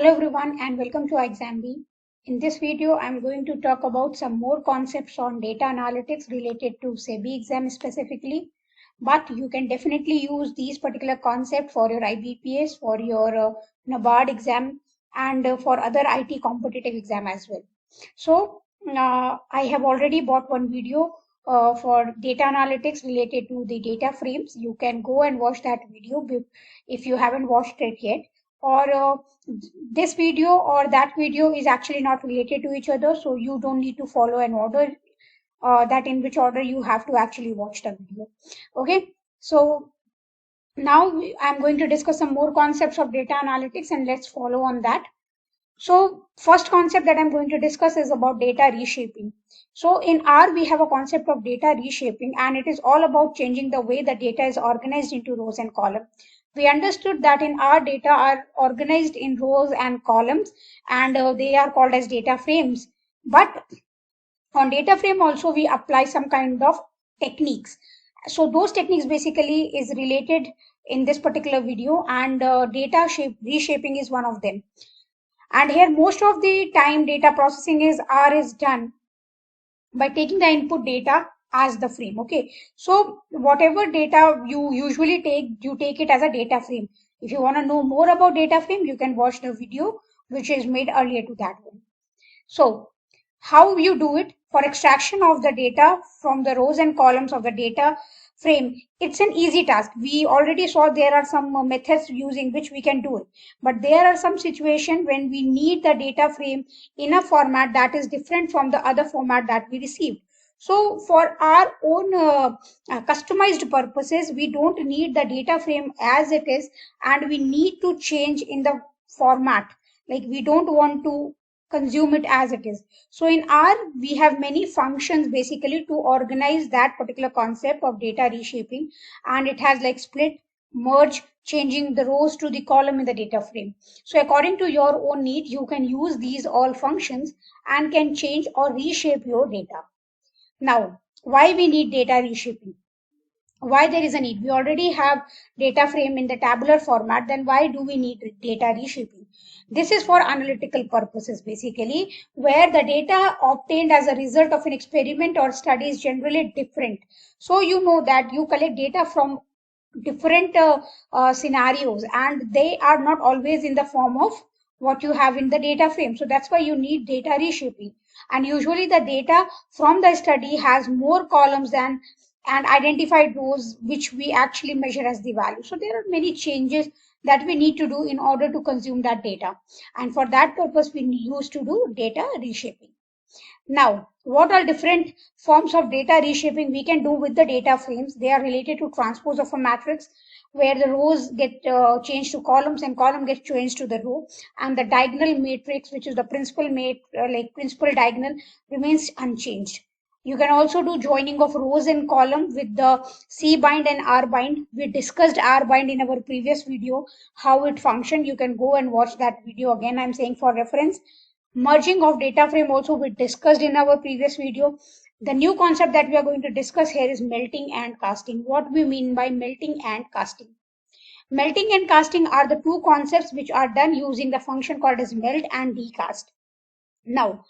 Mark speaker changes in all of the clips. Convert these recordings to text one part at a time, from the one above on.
Speaker 1: Hello everyone and welcome to Exambee. In this video, I'm going to talk about some more concepts on data analytics related to SEBI exam specifically. But you can definitely use these particular concepts for your IBPS, for your NABARD exam, and for other IT competitive exam as well. So I have already bought one video for data analytics related to the data frames. You can go and watch that video if you haven't watched it yet. Or this video or that video is actually not related to each other, so you don't need to follow an order that in which order you have to actually watch the video. Okay, so now I'm going to discuss some more concepts of data analytics, and let's follow on that. So first concept that I'm going to discuss is about data reshaping. So in R, we have a concept of data reshaping, and it is all about changing the way the data is organized into rows and columns. We understood that in R, data are organized in rows and columns, and they are called as data frames. But on data frame also, we apply some kind of techniques. So those techniques basically is related in this particular video, and reshaping is one of them. And here most of the time data processing is done by taking the input data as the frame. Okay, so whatever data you usually take, you take it as a data frame. If you want to know more about data frame, you can watch the video which is made earlier to that one. So how you do it for extraction of the data from the rows and columns of the data frame, it's an easy task. We already saw there are some methods using which we can do it, but there are some situations when we need the data frame in a format that is different from the other format that we received. So for our own customized purposes, we don't need the data frame as it is, and we need to change in the format. Like, we don't want to consume it as it is. So in R, we have many functions basically to organize that particular concept of data reshaping, and it has like split, merge, changing the rows to the column in the data frame. So according to your own need, you can use these all functions and can change or reshape your data. Now, why we need data reshaping? Why there is a need? We already have data frame in the tabular format, then why do we need data reshaping? This is for analytical purposes basically, where the data obtained as a result of an experiment or study is generally different. So you know that you collect data from different scenarios, and they are not always in the form of what you have in the data frame. So that's why you need data reshaping. And usually the data from the study has more columns than and identified rows which we actually measure as the value. So there are many changes that we need to do in order to consume that data. And for that purpose, we used to do data reshaping. Now, what are different forms of data reshaping we can do with the data frames? They are related to transpose of a matrix, where the rows get changed to columns and column gets changed to the row, and the diagonal matrix, which is the principal diagonal, remains unchanged. You can also do joining of rows and column with the C bind and R bind. We discussed R bind in our previous video, how it functions. You can go and watch that video again. I'm saying for reference. Merging of data frame also we discussed in our previous video. The new concept that we are going to discuss here is melting and casting. What we mean by melting and casting? Melting and casting are the two concepts which are done using the function called as melt and decast. Now,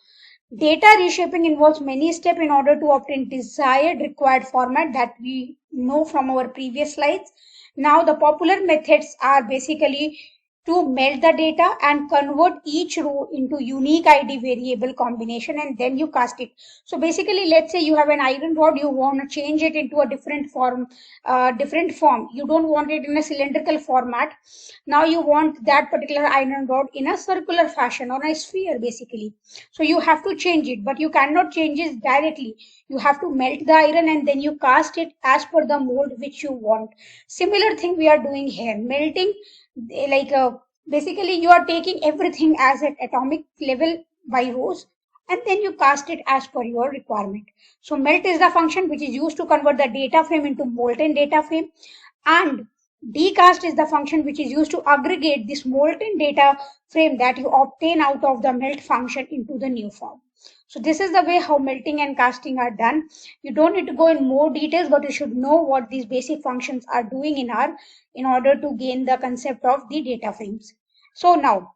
Speaker 1: data reshaping involves many steps in order to obtain desired required format that we know from our previous slides. Now, the popular methods are basically to melt the data and convert each row into unique ID variable combination, and then you cast it. So basically, let's say you have an iron rod, you want to change it into a different form. You don't want it in a cylindrical format. Now you want that particular iron rod in a circular fashion or a sphere basically. So you have to change it, but you cannot change it directly. You have to melt the iron and then you cast it as per the mold which you want. Similar thing we are doing here. Melting, basically you are taking everything as at atomic level by rows, and then you cast it as per your requirement. So melt is the function which is used to convert the data frame into molten data frame, and decast is the function which is used to aggregate this molten data frame that you obtain out of the melt function into the new form. So this is the way how melting and casting are done. You don't need to go in more details, but you should know what these basic functions are doing in order to gain the concept of the data frames. So now,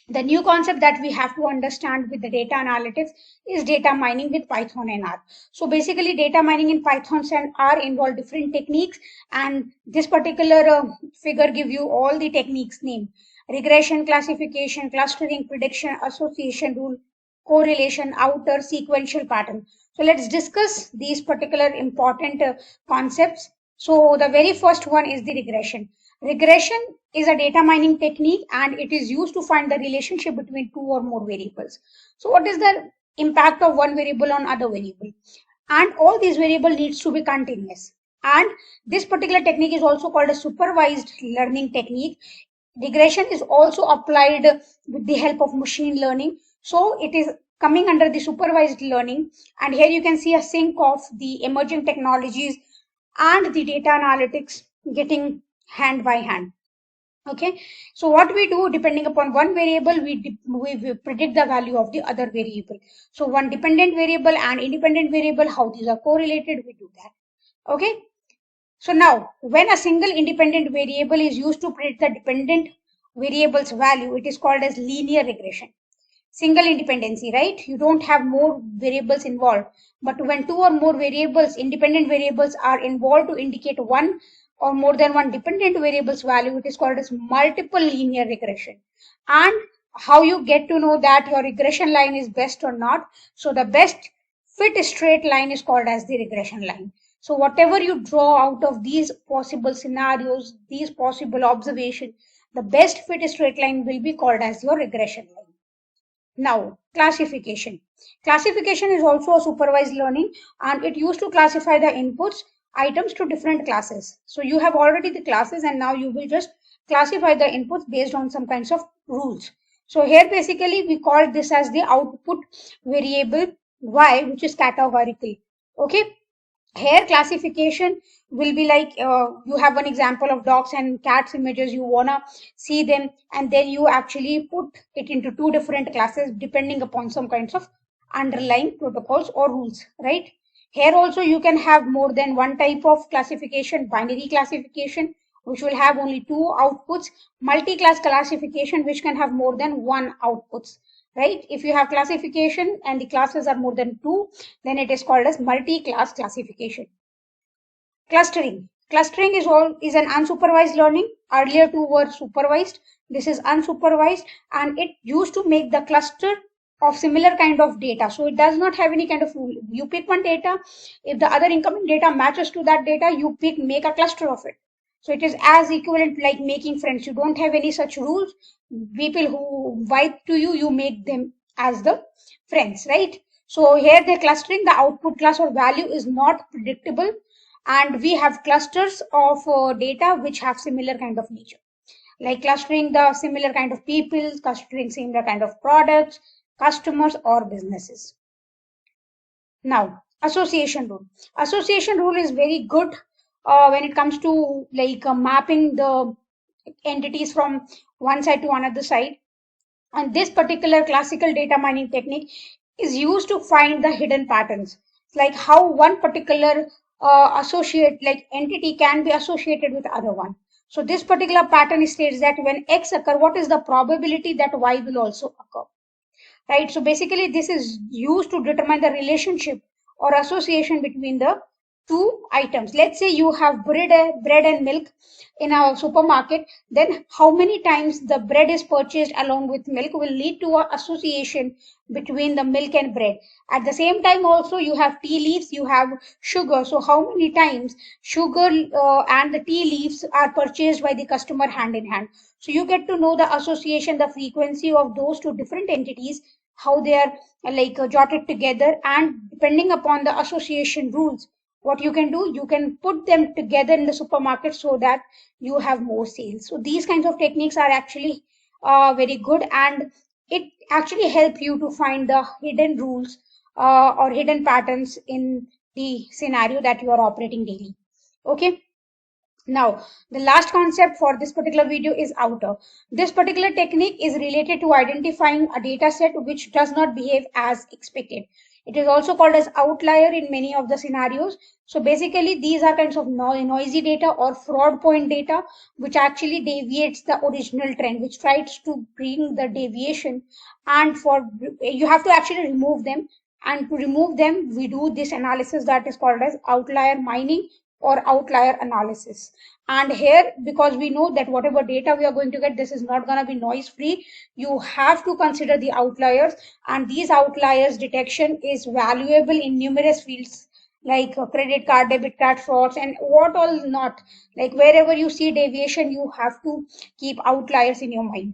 Speaker 1: The new concept that we have to understand with the data analytics is data mining with Python and R. So basically data mining in Python and R involve different techniques, and this particular figure give you all the techniques name: regression, classification, clustering, prediction, association rule, correlation, outer, sequential pattern. So let's discuss these particular important concepts. So the very first one is the regression. Regression is a data mining technique, and it is used to find the relationship between two or more variables. So what is the impact of one variable on other variable? And all these variable needs to be continuous. And this particular technique is also called a supervised learning technique. Regression is also applied with the help of machine learning. So it is coming under the supervised learning. And here you can see a sync of the emerging technologies and the data analytics getting hand by hand. Okay, so what we do, depending upon one variable, we predict the value of the other variable. So one dependent variable and independent variable, how these are correlated, we do that. Okay, so now when a single independent variable is used to predict the dependent variable's value, it is called as linear regression. Single independency, right? You don't have more variables involved. But when two or more variables, independent variables, are involved to indicate one or more than one dependent variable's value, it is called as multiple linear regression. And how you get to know that your regression line is best or not? So the best fit straight line is called as the regression line. So whatever you draw out of these possible scenarios, these possible observations, the best fit straight line will be called as your regression line. Now, classification. Classification is also a supervised learning, and it used to classify the inputs items to different classes. So you have already the classes, and now you will just classify the inputs based on some kinds of rules. So here basically we call this as the output variable y, which is categorical. Okay, here classification will be like you have one example of dogs and cats images, you wanna see them, and then you actually put it into two different classes depending upon some kinds of underlying protocols or rules, right? Here also you can have more than one type of classification: binary classification, which will have only two outputs; multi-class classification, which can have more than one outputs, right? If you have classification and the classes are more than two, then it is called as multi-class classification. Clustering. Clustering is an unsupervised learning. Earlier two were supervised. This is unsupervised, and it used to make the cluster of similar kind of data. So it does not have any kind of rule. You pick one data. If the other incoming data matches to that data, you make a cluster of it. So it is as equivalent like making friends. You don't have any such rules. People who vibe to you, you make them as the friends, right? So here the clustering, the output class or value is not predictable, and we have clusters of data which have similar kind of nature, like clustering the similar kind of people, clustering similar kind of products, customers or businesses. Now, association rule. Association rule is very good when it comes to like mapping the entities from one side to another side. And this particular classical data mining technique is used to find the hidden patterns, like how one particular associate like entity can be associated with other one. So this particular pattern states that when X occur, what is the probability that Y will also occur, right? So basically this is used to determine the relationship or association between the two items. Let's say you have bread and milk in a supermarket, then how many times the bread is purchased along with milk will lead to an association between the milk and bread. At the same time also you have tea leaves, you have sugar, so how many times sugar and the tea leaves are purchased by the customer hand in hand. So you get to know the association, the frequency of those two different entities, how they are like jotted together, and depending upon the association rules, what you can do, you can put them together in the supermarket so that you have more sales. So these kinds of techniques are actually very good, and it actually help you to find the hidden rules or hidden patterns in the scenario that you are operating daily. Okay, now, the last concept for this particular video is outer. This particular technique is related to identifying a data set which does not behave as expected. It is also called as outlier in many of the scenarios. So basically, these are kinds of noisy data or fraud point data, which actually deviates the original trend, which tries to bring the deviation. And for you have to actually remove them. And to remove them, we do this analysis that is called as outlier mining or outlier analysis. And here, because we know that whatever data we are going to get, this is not going to be noise free, you have to consider the outliers, and these outliers detection is valuable in numerous fields like credit card, debit card frauds, and what all not. Like wherever you see deviation, you have to keep outliers in your mind.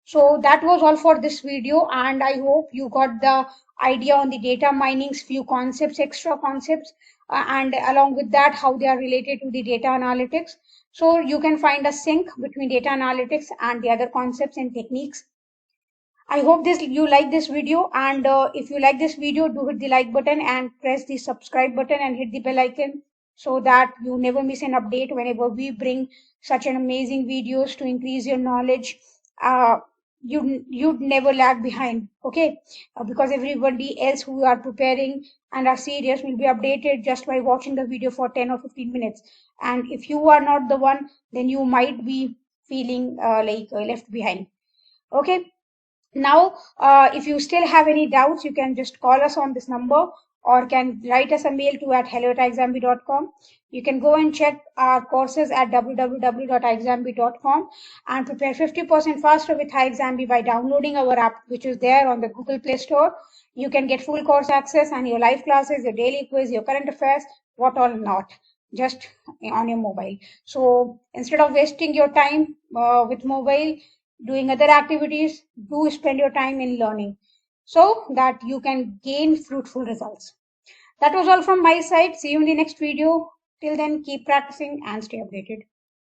Speaker 1: So that was all for this video, and I hope you got the idea on the data mining's few concepts, extra concepts, and along with that, how they are related to the data analytics. So you can find a sync between data analytics and the other concepts and techniques. I hope this you like this video, and if you like this video, do hit the like button and press the subscribe button and hit the bell icon so that you never miss an update whenever we bring such an amazing videos to increase your knowledge. Uh, you'd never lag behind, okay? Because everybody else who are preparing and are serious will be updated just by watching the video for 10 or 15 minutes. And if you are not the one, then you might be feeling left behind. Okay. Now, if you still have any doubts, you can just call us on this number or can write us a mail to at hello@iexambee.com. You can go and check our courses at www.iexambee.com and prepare 50% faster with iExambee by downloading our app, which is there on the Google Play Store. You can get full course access and your live classes, your daily quiz, your current affairs, what all not, just on your mobile. So instead of wasting your time with mobile, doing other activities, do spend your time in learning so that you can gain fruitful results. That was all from my side. See you in the next video. Till then, keep practicing and stay updated.